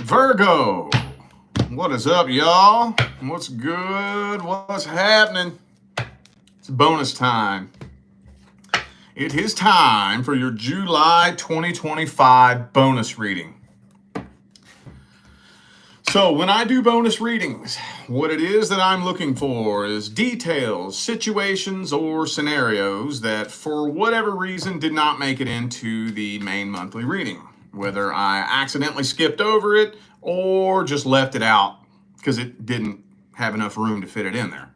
Virgo, what is up, y'all? What's good? What's happening? It's bonus time. It is time for your July 2025 bonus reading. So when I do bonus readings, what it is that I'm looking for is details, situations, or scenarios that for whatever reason did not make it into the main monthly reading. Whether I accidentally skipped over it or just left it out because it didn't have enough room to fit it in there.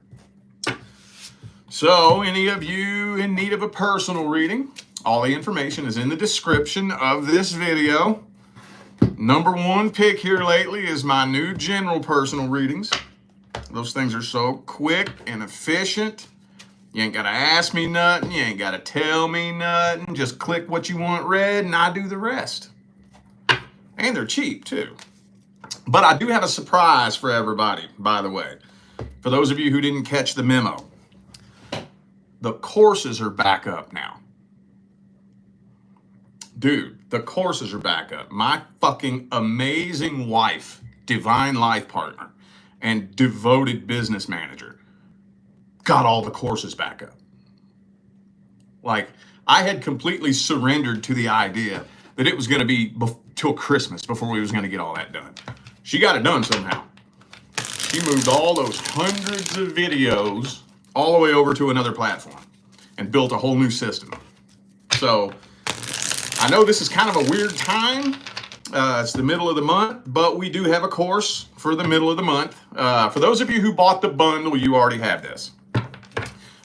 So any of you in need of a personal reading, all the information is in the description of this video. Number one pick here lately is my new general personal readings. Those things are so quick and efficient. You ain't got to ask me nothing. You ain't got to tell me nothing. Just click what you want read and I do the rest. And they're cheap too. But I do have a surprise for everybody, by the way. For those of you who didn't catch the memo, the courses are back up now. Dude, the courses are back up. My fucking amazing wife, divine life partner, and devoted business manager got all the courses back up. Like, I had completely surrendered to the idea that it was going to be till Christmas before we was going to get all that done. She got it done somehow. She moved all those hundreds of videos all the way over to another platform and built a whole new system. So I know this is kind of a weird time. It's the middle of the month, but we do have a course for the middle of the month. For those of you who bought the bundle, you already have this.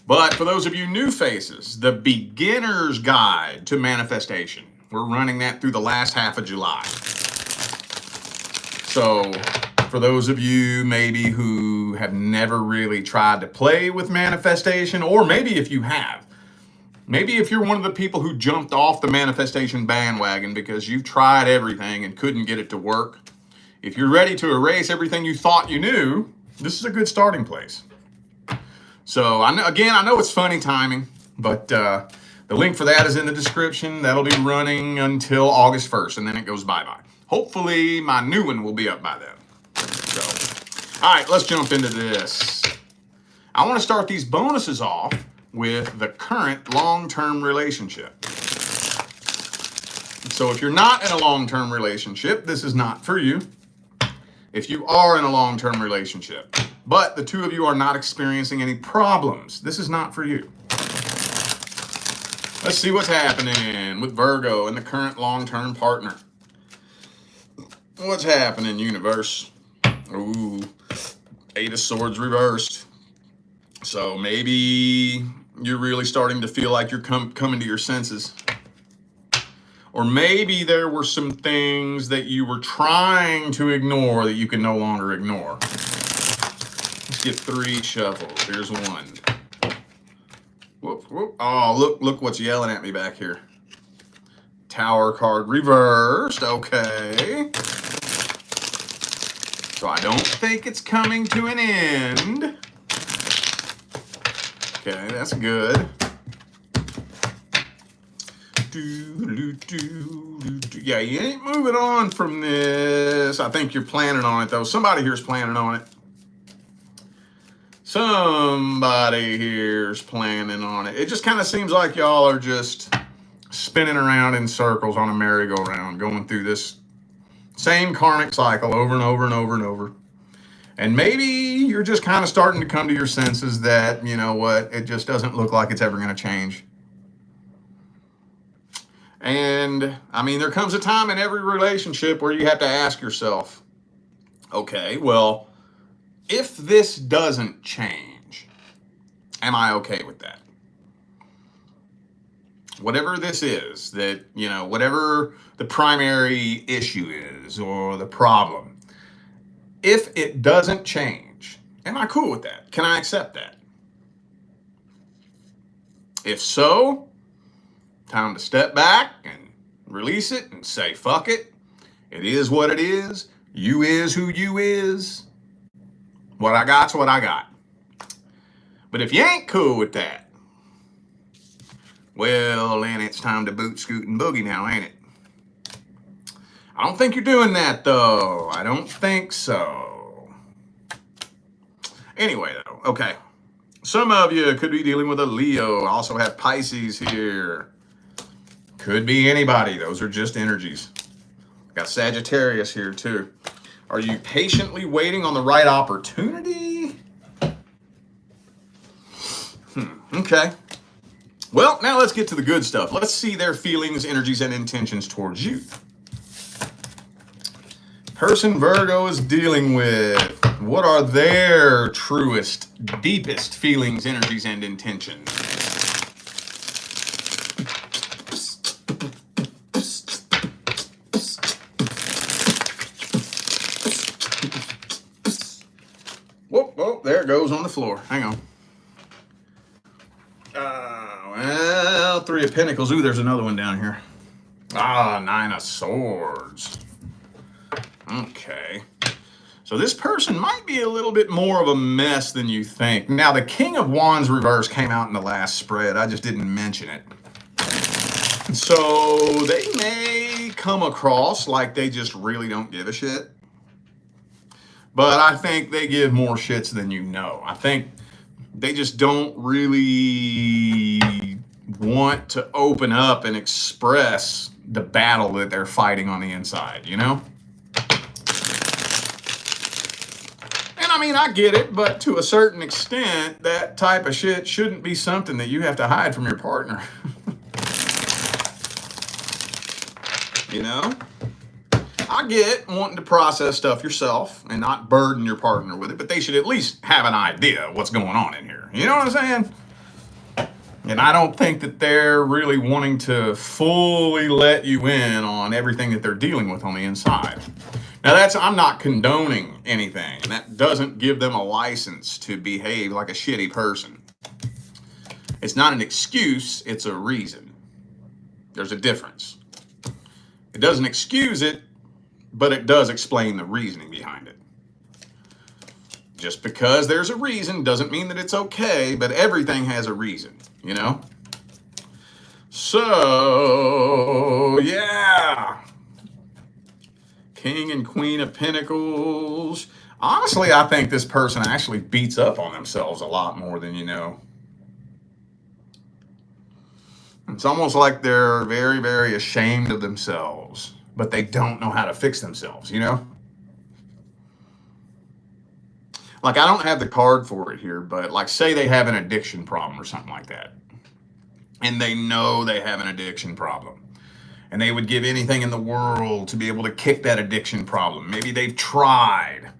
But for those of you new faces, the Beginner's Guide to Manifestation. We're running that through the last half of July. So for those of you maybe who have never really tried to play with manifestation, or maybe if you have, maybe if you're one of the people who jumped off the manifestation bandwagon because you've tried everything and couldn't get it to work, if you're ready to erase everything you thought you knew, this is a good starting place. So I know it's funny timing, but the link for that is in the description. That'll be running until August 1st, and then it goes bye-bye. Hopefully, my new one will be up by then. So, all right, let's jump into this. I want to start these bonuses off with the current long-term relationship. So if you're not in a long-term relationship, this is not for you. If you are in a long-term relationship, but the two of you are not experiencing any problems, this is not for you. Let's see what's happening with Virgo and the current long-term partner. What's happening, universe? Ooh, Eight of Swords reversed. So maybe you're really starting to feel like you're coming to your senses. Or maybe there were some things that you were trying to ignore that you can no longer ignore. Let's get three shuffles. Here's one. Whoop, whoop. Oh, look what's yelling at me back here. Tower card reversed. Okay. So I don't think it's coming to an end. Okay, that's good. Yeah, you ain't moving on from this. I think you're planning on it, though. Somebody here's planning on it. Somebody here's planning on it. It just kind of seems like y'all are just spinning around in circles on a merry-go-round, going through this same karmic cycle over and over and over and over. And maybe you're just kind of starting to come to your senses that, you know what, it just doesn't look like it's ever going to change. And, I mean, there comes a time in every relationship where you have to ask yourself, okay, well, if this doesn't change, am I okay with that? Whatever this is, that, you know, whatever the primary issue is or the problem, if it doesn't change, am I cool with that? Can I accept that? If so, time to step back and release it and say, fuck it. It is what it is. You is who you is. What I got's what I got. But if you ain't cool with that, well, then it's time to boot, scoot, and boogie now, ain't it? I don't think you're doing that, though. I don't think so. Anyway, though, okay. Some of you could be dealing with a Leo. I also have Pisces here. Could be anybody. Those are just energies. Got Sagittarius here, too. Are you patiently waiting on the right opportunity? Okay. Well, now let's get to the good stuff. Let's see their feelings, energies, and intentions towards you. Person Virgo is dealing with, what are their truest, deepest feelings, energies, and intentions? Whoa, there it goes on the floor. Hang on. Well, Three of Pentacles. Ooh, there's another one down here. Nine of Swords. Okay. So this person might be a little bit more of a mess than you think. Now, the King of Wands reverse came out in the last spread. I just didn't mention it. So they may come across like they just really don't give a shit. But I think they give more shits than you know. I think they just don't really want to open up and express the battle that they're fighting on the inside, you know? And I mean, I get it, but to a certain extent, that type of shit shouldn't be something that you have to hide from your partner. You know? I get wanting to process stuff yourself and not burden your partner with it, but they should at least have an idea of what's going on in here. You know what I'm saying? And I don't think that they're really wanting to fully let you in on everything that they're dealing with on the inside. Now, I'm not condoning anything, and that doesn't give them a license to behave like a shitty person. It's not an excuse, it's a reason. There's a difference. It doesn't excuse it, but it does explain the reasoning behind it. Just because there's a reason doesn't mean that it's okay, but everything has a reason, you know? So, yeah. King and Queen of Pentacles. Honestly, I think this person actually beats up on themselves a lot more than you know. It's almost like they're very, very ashamed of themselves, but they don't know how to fix themselves, you know? Like, I don't have the card for it here, but like, say they have an addiction problem or something like that. And they know they have an addiction problem. And they would give anything in the world to be able to kick that addiction problem. Maybe they've tried.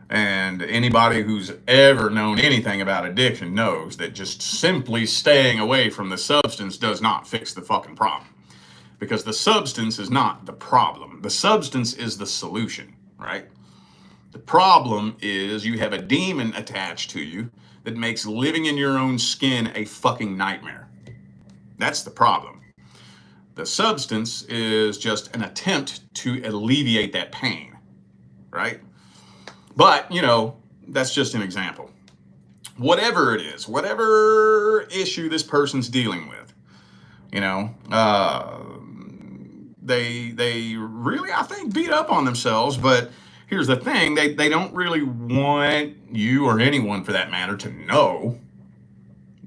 And anybody who's ever known anything about addiction knows that just simply staying away from the substance does not fix the fucking problem. Because the substance is not the problem. The substance is the solution, right? The problem is you have a demon attached to you that makes living in your own skin a fucking nightmare. That's the problem. The substance is just an attempt to alleviate that pain, right? But, you know, that's just an example. Whatever it is, whatever issue this person's dealing with, you know, they really, I think, beat up on themselves. But here's the thing, they don't really want you, or anyone for that matter, to know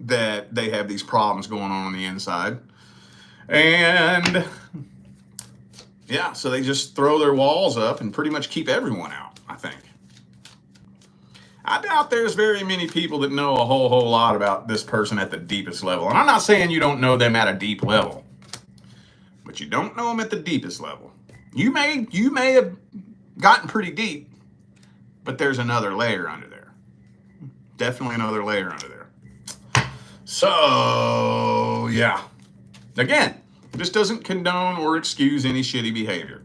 that they have these problems going on the inside. And yeah, so they just throw their walls up and pretty much keep everyone out, I think. I doubt there's very many people that know a whole lot about this person at the deepest level. And I'm not saying you don't know them at a deep level, but you don't know them at the deepest level. You may have gotten pretty deep, but there's another layer under there. Definitely another layer under there. So, yeah. Again, this doesn't condone or excuse any shitty behavior.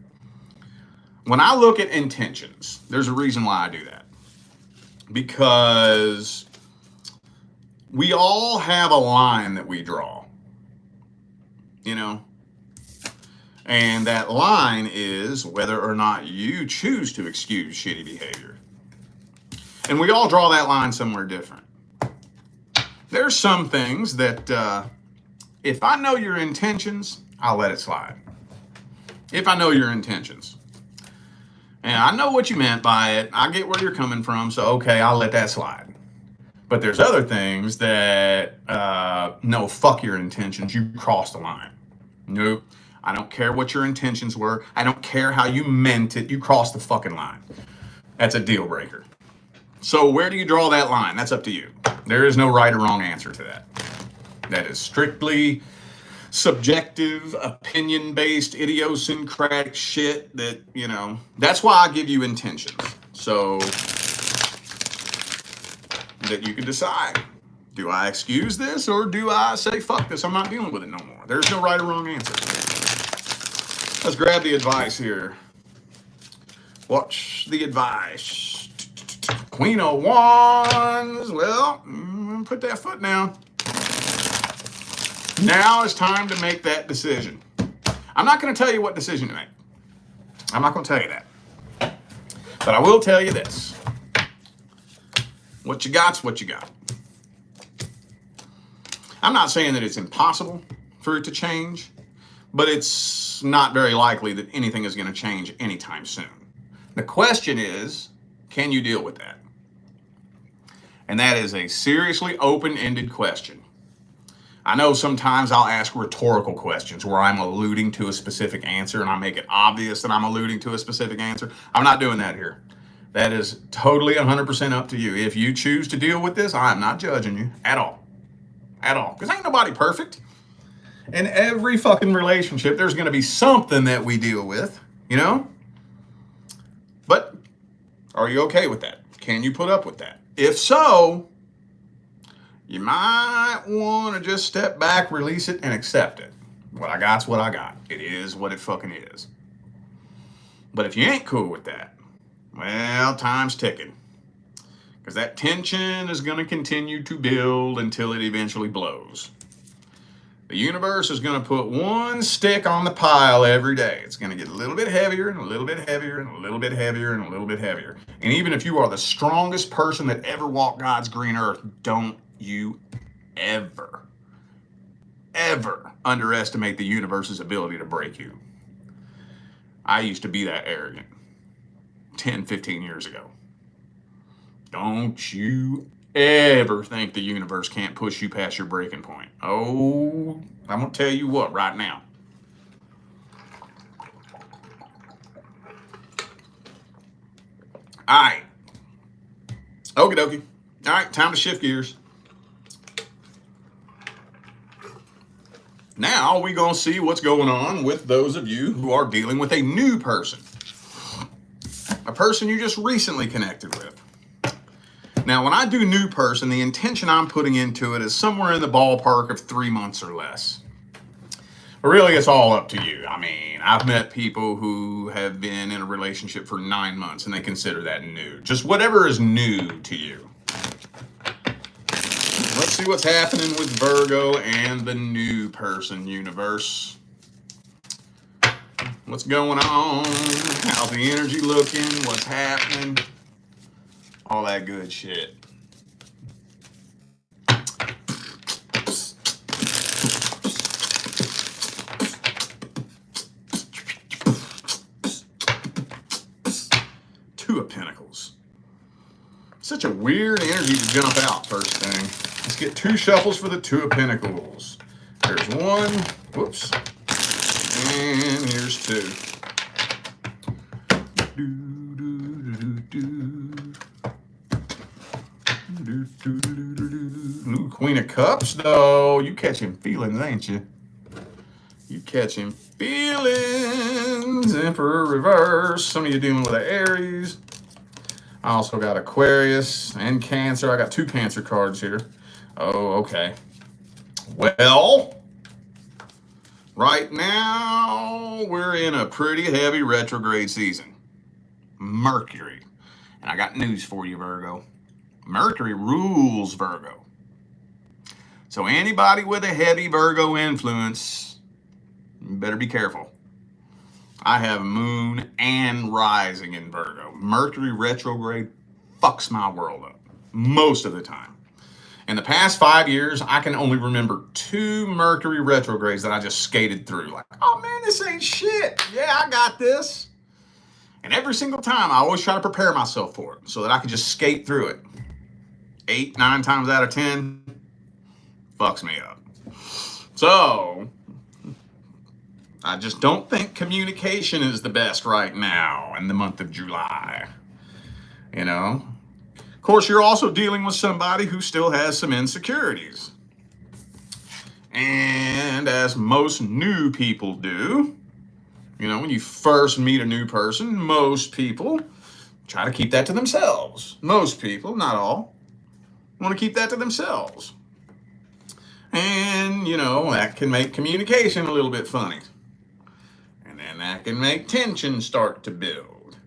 When I look at intentions, there's a reason why I do that. Because we all have a line that we draw, you know? And that line is whether or not you choose to excuse shitty behavior. And we all draw that line somewhere different. There's some things that if I know your intentions, I'll let it slide. If I know your intentions. And I know what you meant by it. I get where you're coming from. So, okay, I'll let that slide. But there's other things that, no, fuck your intentions. You crossed the line. Nope. I don't care what your intentions were. I don't care how you meant it. You crossed the fucking line. That's a deal breaker. So where do you draw that line? That's up to you. There is no right or wrong answer to that. That is strictly subjective, opinion-based, idiosyncratic shit that, you know, that's why I give you intentions. So that you can decide, do I excuse this or do I say, fuck this, I'm not dealing with it no more? There's no right or wrong answer. Let's grab the advice here. Watch the advice. Queen of Wands. Well, put that foot down. Now it's time to make that decision. I'm not going to tell you what decision to make. I'm not going to tell you that. But I will tell you this. What you got's what you got. I'm not saying that it's impossible for it to change, but it's not very likely that anything is going to change anytime soon. The question is, can you deal with that? And that is a seriously open-ended question. I know sometimes I'll ask rhetorical questions where I'm alluding to a specific answer and I make it obvious that I'm alluding to a specific answer. I'm not doing that here. That is totally 100% up to you. If you choose to deal with this, I'm not judging you at all. At all. Because ain't nobody perfect. In every fucking relationship, there's going to be something that we deal with, you know? But are you okay with that? Can you put up with that? If so, you might want to just step back, release it, and accept it. What I got's what I got. It is what it fucking is. But if you ain't cool with that, well, time's ticking. Because that tension is going to continue to build until it eventually blows. The universe is going to put one stick on the pile every day. It's going to get a little bit heavier and a little bit heavier and a little bit heavier and a little bit heavier. And even if you are the strongest person that ever walked God's green earth, don't you ever underestimate the universe's ability to break you. I used to be that arrogant 10, 15 years ago. Don't you ever think the universe can't push you past your breaking point. Oh, I'm going to tell you what right now. All right. Okie dokie. All right, time to shift gears. Now we're going to see what's going on with those of you who are dealing with a new person. A person you just recently connected with. Now, when I do new person, the intention I'm putting into it is somewhere in the ballpark of 3 months or less. But really, it's all up to you. I mean, I've met people who have been in a relationship for 9 months and they consider that new. Just whatever is new to you. Let's see what's happening with Virgo and the new person universe. What's going on? How's the energy looking? What's happening? All that good shit. Two of Pentacles. Such a weird energy to jump out first thing. Let's get 2 shuffles for the Two of Pentacles. There's 1. Whoops. And here's 2. Ooh, Queen of Cups, though. You catching feelings, ain't you? You catching feelings. Emperor reverse. Some of you dealing with an Aries. I also got Aquarius and Cancer. I got 2 Cancer cards here. Oh, okay. Well, right now we're in a pretty heavy retrograde season. Mercury. And I got news for you, Virgo. Mercury rules Virgo. So anybody with a heavy Virgo influence, you better be careful. I have moon and rising in Virgo. Mercury retrograde fucks my world up most of the time. In the past 5 years, I can only remember 2 Mercury retrogrades that I just skated through. Like, oh man, this ain't shit. Yeah, I got this. And every single time, I always try to prepare myself for it so that I can just skate through it. 8, 9 times out of 10, fucks me up. So, I just don't think communication is the best right now in the month of July. You know? Of course, you're also dealing with somebody who still has some insecurities. And as most new people do, you know, when you first meet a new person, most people try to keep that to themselves. Most people, not all, want to keep that to themselves. And, you know, that can make communication a little bit funny. And then that can make tension start to build.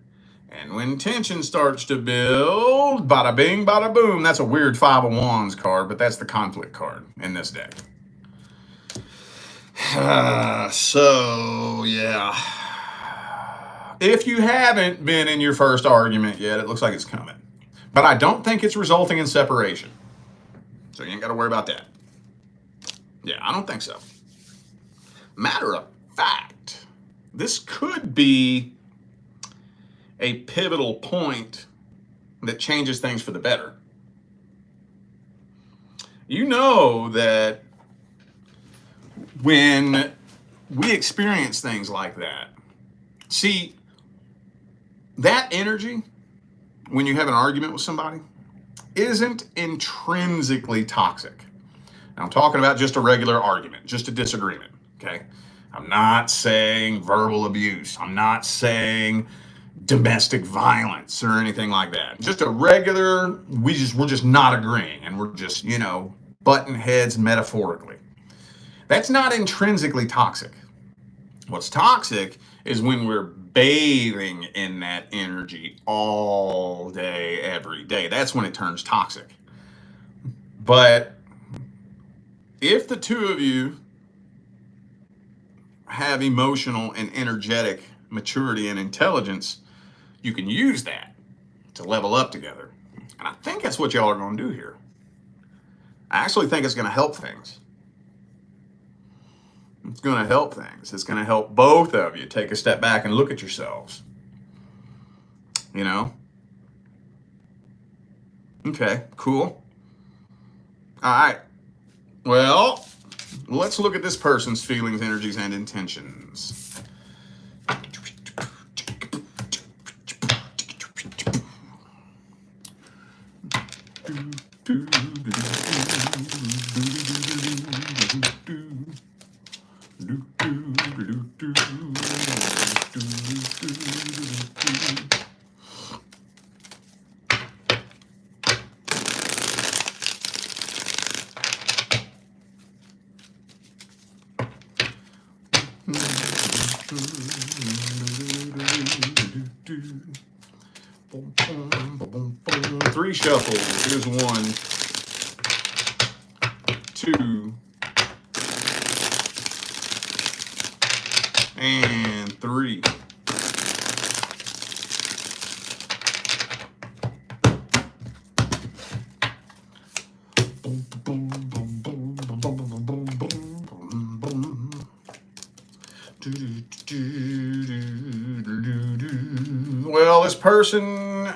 And when tension starts to build, bada bing, bada boom. That's a weird 5 of Wands card, but that's the conflict card in this deck. So, yeah. If you haven't been in your first argument yet, it looks like it's coming. But I don't think it's resulting in separation. So you ain't got to worry about that. Yeah, I don't think so. Matter of fact, this could be a pivotal point that changes things for the better. You know that when we experience things like that, see, that energy, when you have an argument with somebody, isn't intrinsically toxic. Now, I'm talking about just a regular argument, just a disagreement, okay? I'm not saying verbal abuse. I'm not saying domestic violence or anything like that. Just a regular, we're just not agreeing, and we're just, you know, butting heads metaphorically. That's not intrinsically toxic. What's toxic is when we're bathing in that energy all day, every day. That's when it turns toxic. But if the two of you have emotional and energetic maturity and intelligence, you can use that to level up together. And I think that's what y'all are going to do here. I actually think it's going to help things. It's going to help things. It's going to help both of you take a step back and look at yourselves. You know? Okay, cool. All right. Well, let's look at this person's feelings, energies, and intentions. Three shuffles. Here's 1, 2, and 3. Well, this person,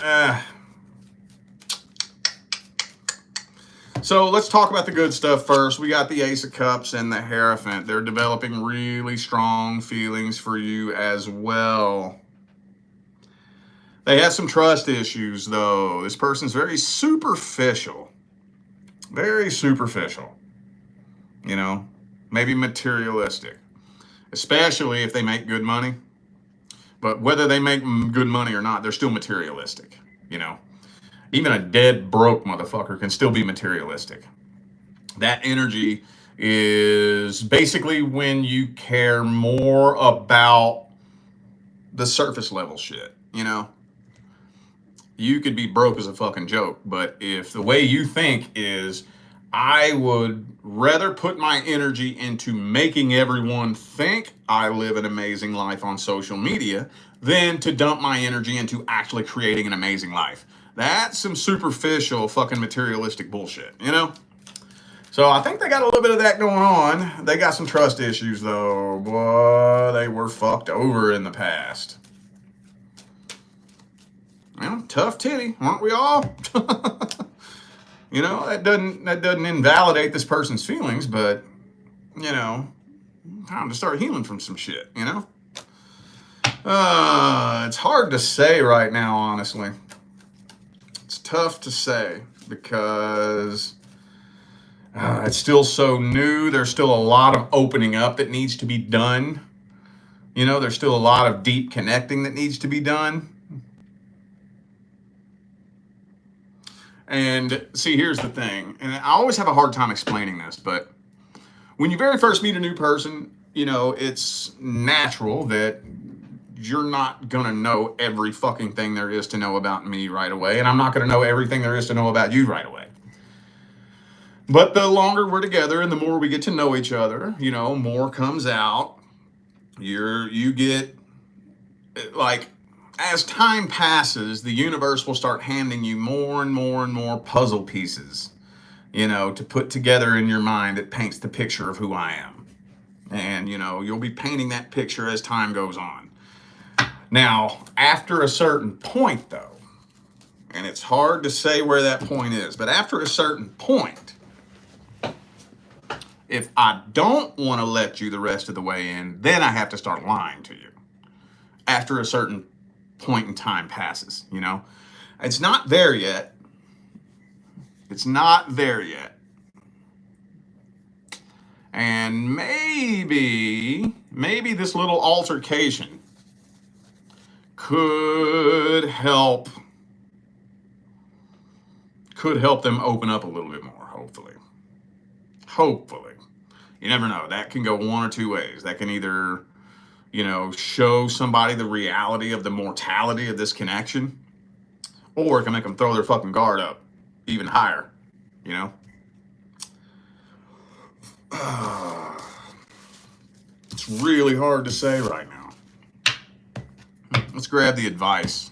so let's talk about the good stuff first. We got the Ace of Cups and the Hierophant. They're developing really strong feelings for you as well. They have some trust issues, though. This person's very superficial. Very superficial. You know, maybe materialistic. Especially if they make good money. But whether they make good money or not, they're still materialistic, you know. Even a dead broke motherfucker can still be materialistic. That energy is basically when you care more about the surface level shit, you know. You could be broke as a fucking joke, but if the way you think is, I would rather put my energy into making everyone think I live an amazing life on social media than to dump my energy into actually creating an amazing life. That's some superficial fucking materialistic bullshit, you know? So I think they got a little bit of that going on. They got some trust issues, though. Boy, they were fucked over in the past. tough titty, aren't we all? That doesn't invalidate this person's feelings, but time to start healing from some shit. It's hard to say right now, honestly. It's tough to say because it's still so new. There's still a lot of opening up that needs to be done. There's still a lot of deep connecting that needs to be done. And see, here's the thing, and I always have a hard time explaining this, but when you very first meet a new person, it's natural that you're not going to know every fucking thing there is to know about me right away, and I'm not going to know everything there is to know about you right away. But the longer we're together and the more we get to know each other, more comes out. You get, like, as time passes, the universe will start handing you more and more and more puzzle pieces, to put together in your mind that paints the picture of who I am. And, you'll be painting that picture as time goes on. Now, after a certain point, though, and it's hard to say where that point is, but after a certain point, if I don't want to let you the rest of the way in, then I have to start lying to you. After a certain point in time passes, It's not there yet. It's not there yet. And maybe this little altercation could help them open up a little bit more, hopefully. You never know. That can go one or two ways. That can either, show somebody the reality of the mortality of this connection, or it can make them throw their fucking guard up even higher, It's really hard to say right now. Let's grab the advice.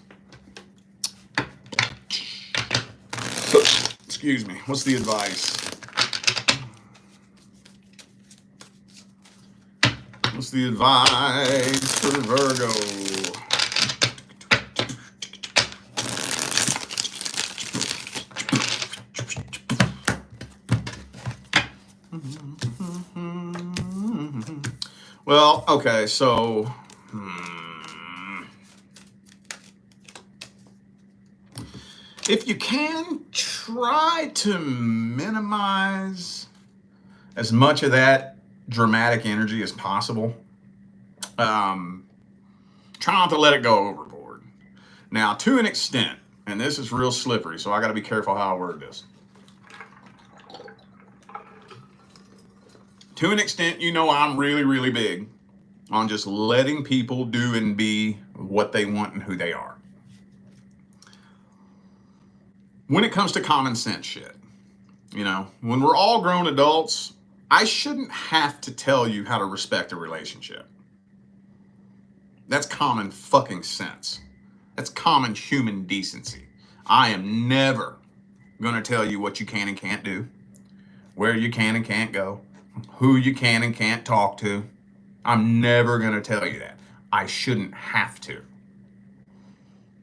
Excuse me. What's the advice? What's the advice for Virgo? Well, okay, so if you can, try to minimize as much of that dramatic energy as possible. Try not to let it go overboard. Now, to an extent, and this is real slippery, so I got to be careful how I word this. To an extent, I'm really, really big on just letting people do and be what they want and who they are. When it comes to common sense shit, when we're all grown adults, I shouldn't have to tell you how to respect a relationship. That's common fucking sense. That's common human decency. I am never going to tell you what you can and can't do, where you can and can't go, who you can and can't talk to. I'm never going to tell you that. I shouldn't have to.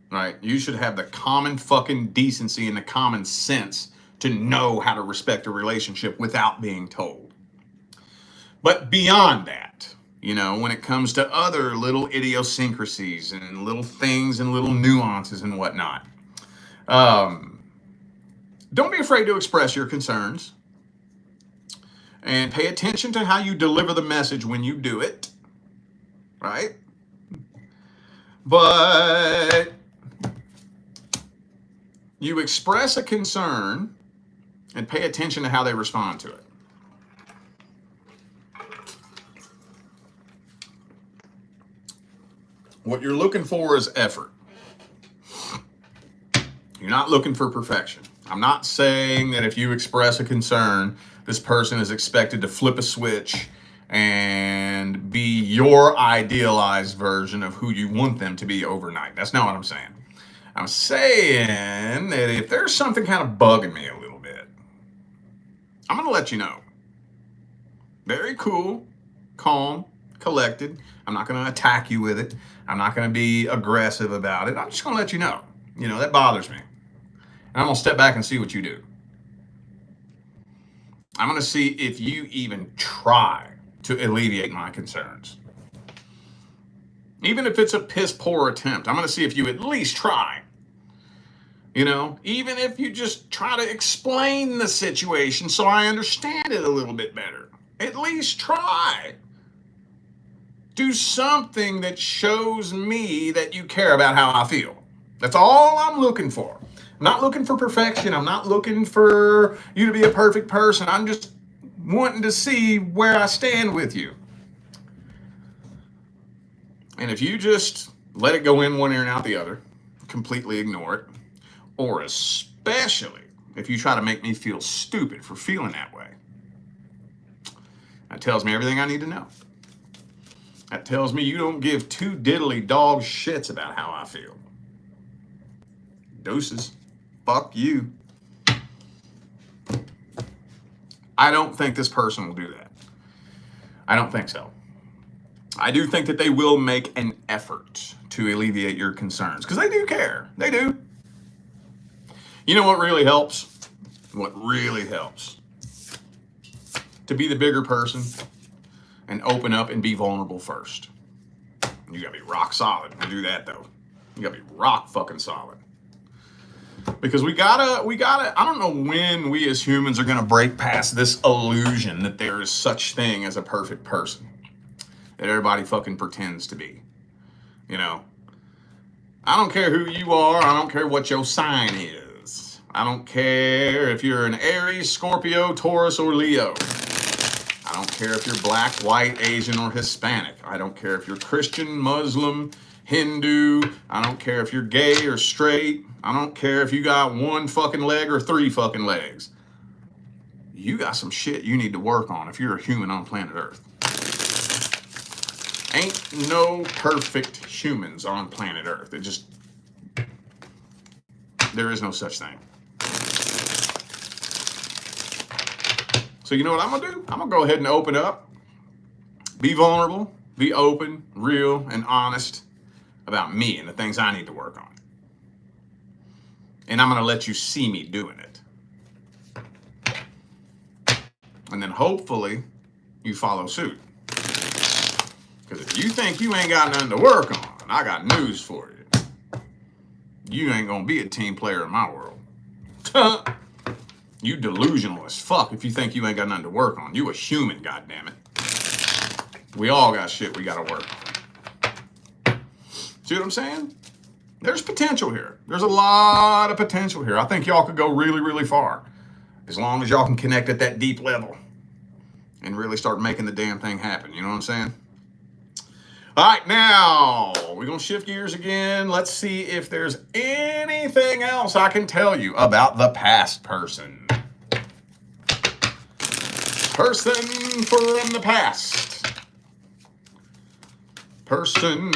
Right? You should have the common fucking decency and the common sense to know how to respect a relationship without being told. But beyond that, when it comes to other little idiosyncrasies and little things and little nuances and whatnot, don't be afraid to express your concerns. And pay attention to how you deliver the message when you do it, right? But you express a concern and pay attention to how they respond to it. What you're looking for is effort. You're not looking for perfection. I'm not saying that if you express a concern, this person is expected to flip a switch and be your idealized version of who you want them to be overnight. That's not what I'm saying. I'm saying that if there's something kind of bugging me a little bit, I'm going to let you know. Very cool, calm, collected. I'm not going to attack you with it. I'm not going to be aggressive about it. I'm just going to let you know. That bothers me. And I'm going to step back and see what you do. I'm going to see if you even try to alleviate my concerns. Even if it's a piss poor attempt, I'm going to see if you at least try. Even if you just try to explain the situation so I understand it a little bit better. At least try. Do something that shows me that you care about how I feel. That's all I'm looking for. I'm not looking for perfection. I'm not looking for you to be a perfect person. I'm just wanting to see where I stand with you. And if you just let it go in one ear and out the other, completely ignore it, or especially if you try to make me feel stupid for feeling that way, that tells me everything I need to know. That tells me you don't give two diddly dog shits about how I feel. Deuces. Fuck you. I don't think this person will do that. I don't think so. I do think that they will make an effort to alleviate your concerns because they do care. They do. You know what really helps? What really helps? To be the bigger person and open up and be vulnerable first. You gotta be rock solid to do that though. You gotta be rock fucking solid. Because we gotta, I don't know when we as humans are gonna break past this illusion that there is such thing as a perfect person that everybody fucking pretends to be. I don't care who you are. I don't care what your sign is. I don't care if you're an Aries, Scorpio, Taurus, or Leo. I don't care if you're black, white, Asian, or Hispanic. I don't care if you're Christian, Muslim, Hindu. I don't care if you're gay or straight. I don't care if you got one fucking leg or three fucking legs. You got some shit you need to work on if you're a human on planet Earth. Ain't no perfect humans on planet Earth. There is no such thing. So you know what I'm going to do? I'm going to go ahead and open up. Be vulnerable. Be open, real, and honest about me and the things I need to work on. And I'm going to let you see me doing it. And then hopefully you follow suit. Because if you think you ain't got nothing to work on, I got news for you. You ain't going to be a team player in my world. You delusional as fuck if you think you ain't got nothing to work on. You a human, goddammit. We all got shit we got to work on. See what I'm saying? There's potential here. There's a lot of potential here. I think y'all could go really, really far. As long as y'all can connect at that deep level and really start making the damn thing happen. You know what I'm saying? All right, now we're going to shift gears again. Let's see if there's anything else I can tell you about the past person. Person from the past. Person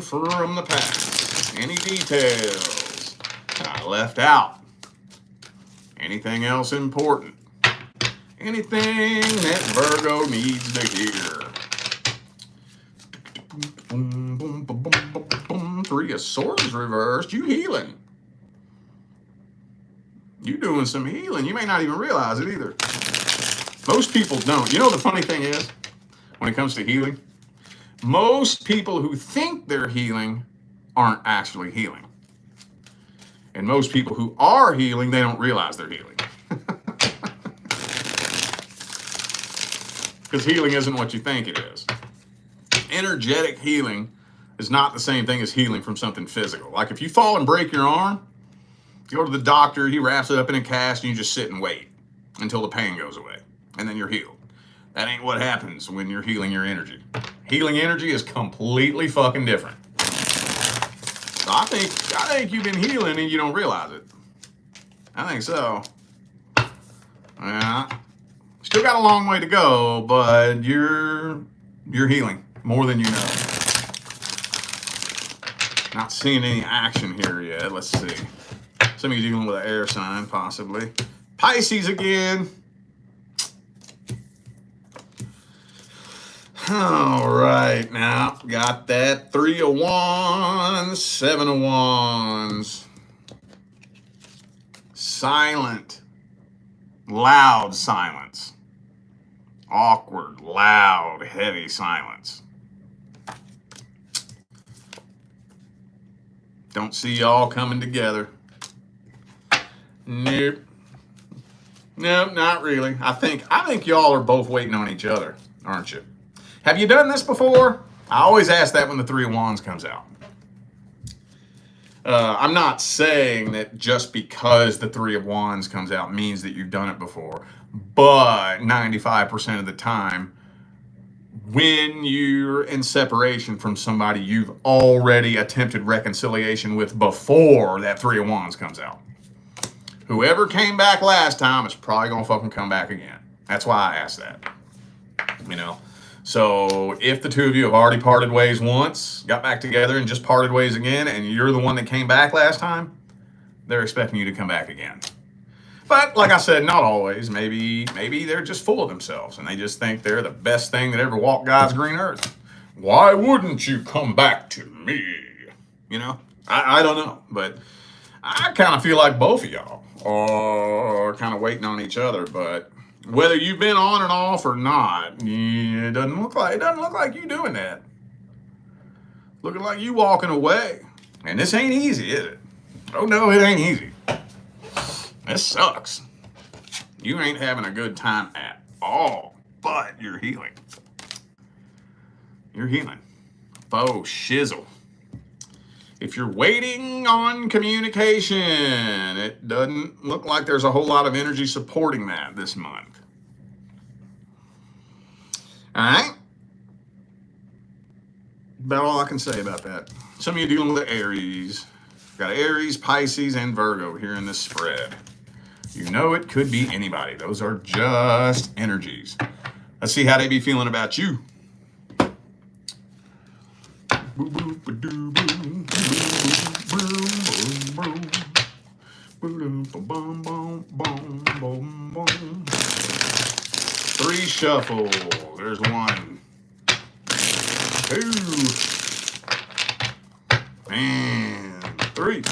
from the past. Any details I left out? Anything else important? Anything that Virgo needs to hear? Boom, boom, boom, boom, boom, boom. Three of Swords reversed. You healing. You doing some healing. You may not even realize it either. Most people don't. You know the funny thing is, when it comes to healing, most people who think they're healing aren't actually healing. And most people who are healing, they don't realize they're healing. Because healing isn't what you think it is. Energetic healing is not the same thing as healing from something physical. Like if you fall and break your arm, you go to the doctor, he wraps it up in a cast, and you just sit and wait until the pain goes away. And then you're healed. That ain't what happens when you're healing your energy. Healing energy is completely fucking different. So I think you've been healing and you don't realize it. I think so. Yeah. Still got a long way to go, but you're healing more than you know. Not seeing any action here yet. Let's see. Some of you dealing with an air sign, possibly. Pisces again. All right, now got that 3 of Wands, 7 of Wands. silent, loud silence. Awkward, loud, heavy silence. Don't see y'all coming together. Nope. Nope, not really. I think y'all are both waiting on each other, aren't you? Have you done this before? I always ask that when the Three of Wands comes out. I'm not saying that just because the Three of Wands comes out means that you've done it before, but 95% of the time, when you're in separation from somebody you've already attempted reconciliation with before that Three of Wands comes out. Whoever came back last time is probably going to fucking come back again. That's why I asked that. You know? So if the two of you have already parted ways once, got back together and just parted ways again, and you're the one that came back last time, they're expecting you to come back again. But like I said, not always. Maybe they're just full of themselves and they just think they're the best thing that ever walked God's green earth. Why wouldn't you come back to me? You know, I don't know, but I kind of feel like both of y'all are kind of waiting on each other. But whether you've been on and off or not, it doesn't look like you doing that. Looking like you walking away. And this ain't easy, is it? Oh no, it ain't easy. This sucks. You ain't having a good time at all, but you're healing. You're healing. Faux shizzle. If you're waiting on communication, it doesn't look like there's a whole lot of energy supporting that this month. All right? About all I can say about that. Some of you dealing with the Aries. Got Aries, Pisces, and Virgo here in this spread. You know it could be anybody. Those are just energies. Let's see how they be feeling about you. Three shuffle. There's 1, 2, and 3.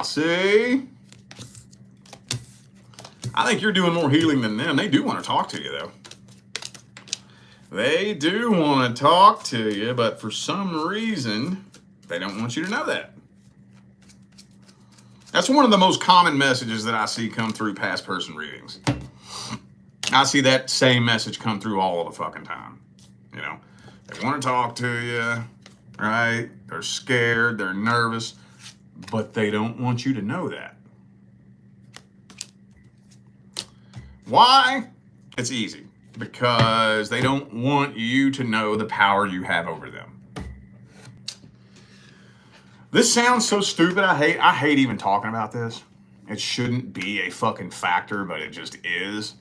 See? I think you're doing more healing than them. They do want to talk to you, though. They do want to talk to you, but for some reason, they don't want you to know that. That's one of the most common messages that I see come through past person readings. I see that same message come through all the fucking time. You know, they want to talk to you, right? They're scared, they're nervous, but they don't want you to know that. Why? It's easy. Because they don't want you to know the power you have over them. This sounds so stupid. I hate even talking about this. It shouldn't be a fucking factor, but it just is.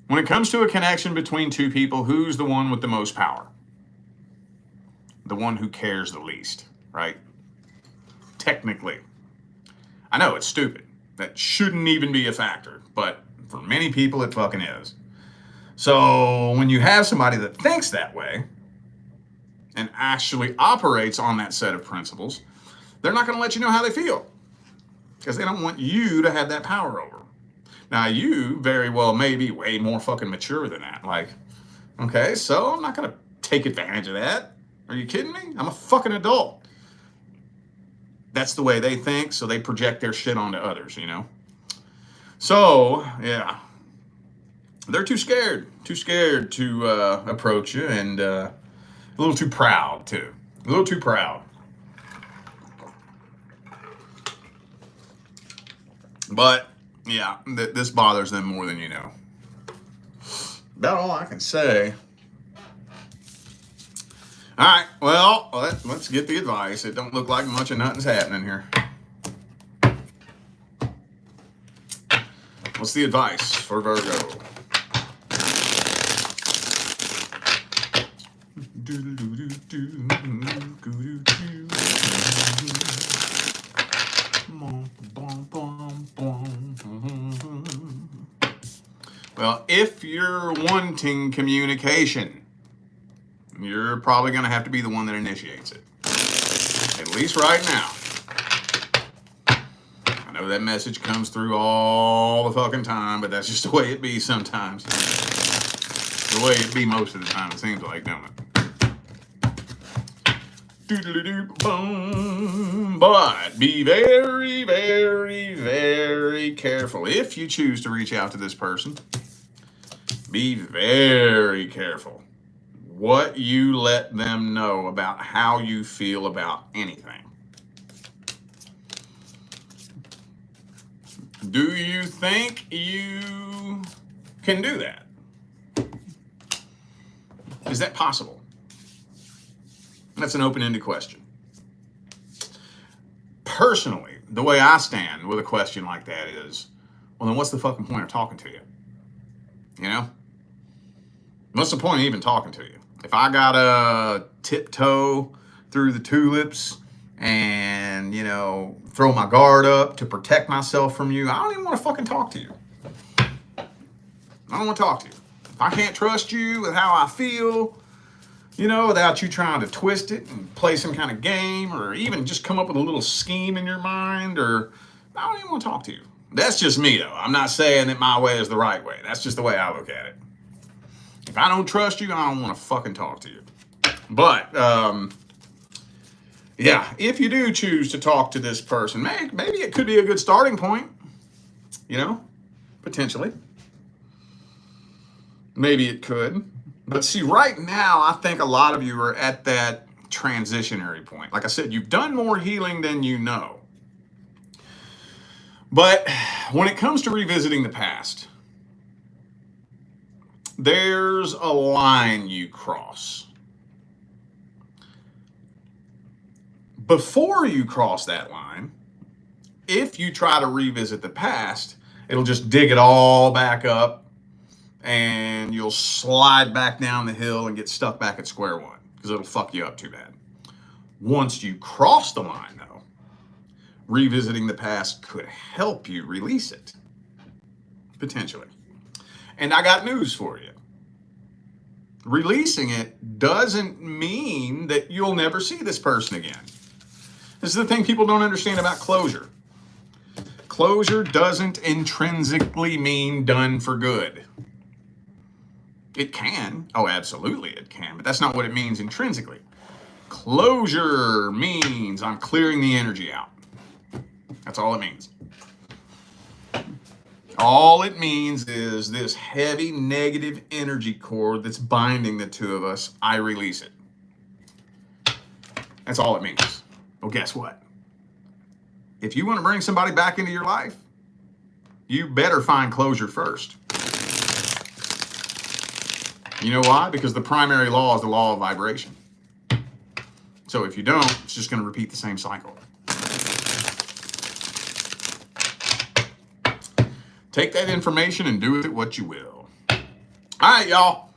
When it comes to a connection between two people, who's the one with the most power? The one who cares the least, right? Technically. I know it's stupid. That shouldn't even be a factor, but for many people it fucking is. So when you have somebody that thinks that way and actually operates on that set of principles, they're not going to let you know how they feel because they don't want you to have that power over them. Now you very well may be way more fucking mature than that. Like, okay, so I'm not going to take advantage of that. Are you kidding me? I'm a fucking adult. That's the way they think, so they project their shit onto others, you know? So, yeah. They're too scared to approach you, and a little too proud, too. A little too proud. But, yeah, this bothers them more than you know. About all I can say. All right, well, let's get the advice. It don't look like much of nothing's happening here. What's the advice for Virgo? Well, if you're wanting communication, you're probably going to have to be the one that initiates it. At least right now. I know that message comes through all the fucking time, but that's just the way it be sometimes. The way it be most of the time, it seems like, don't it? But be very, very, very careful. If you choose to reach out to this person, be very careful what you let them know about how you feel about anything. Do you think you can do that? Is that possible? That's an open-ended question. Personally, the way I stand with a question like that is, well, then what's the fucking point of talking to you? You know? What's the point of even talking to you? If I gotta tiptoe through the tulips and, you know, throw my guard up to protect myself from you, I don't even want to fucking talk to you. I don't want to talk to you. If I can't trust you with how I feel, you know, without you trying to twist it and play some kind of game or even just come up with a little scheme in your mind, or I don't even want to talk to you. That's just me, though. I'm not saying that my way is the right way. That's just the way I look at it. If I don't trust you, I don't want to fucking talk to you. But, yeah, if you do choose to talk to this person, maybe it could be a good starting point, you know, potentially. Maybe it could. But see, right now, I think a lot of you are at that transitionary point. Like I said, you've done more healing than you know. But when it comes to revisiting the past, there's a line you cross. Before you cross that line, if you try to revisit the past, it'll just dig it all back up and you'll slide back down the hill and get stuck back at square one because it'll fuck you up too bad. Once you cross the line, though, revisiting the past could help you release it, potentially. And I got news for you. Releasing it doesn't mean that you'll never see this person again. This is the thing people don't understand about closure. Closure doesn't intrinsically mean done for good. It can. Oh, absolutely it can. But that's not what it means intrinsically. Closure means I'm clearing the energy out. That's all it means. All it means is this heavy negative energy cord that's binding the two of us, I release it. That's all it means. Well, guess what? If you want to bring somebody back into your life, you better find closure first. You know why? Because the primary law is the law of vibration. So if you don't, it's just going to repeat the same cycle. Take that information and do with it what you will. All right, y'all.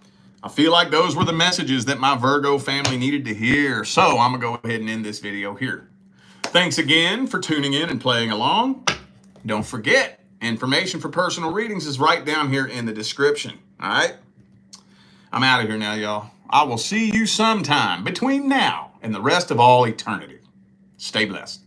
I feel like those were the messages that my Virgo family needed to hear. So I'm going to go ahead and end this video here. Thanks again for tuning in and playing along. Don't forget, information for personal readings is right down here in the description. All right? I'm out of here now, y'all. I will see you sometime between now and the rest of all eternity. Stay blessed.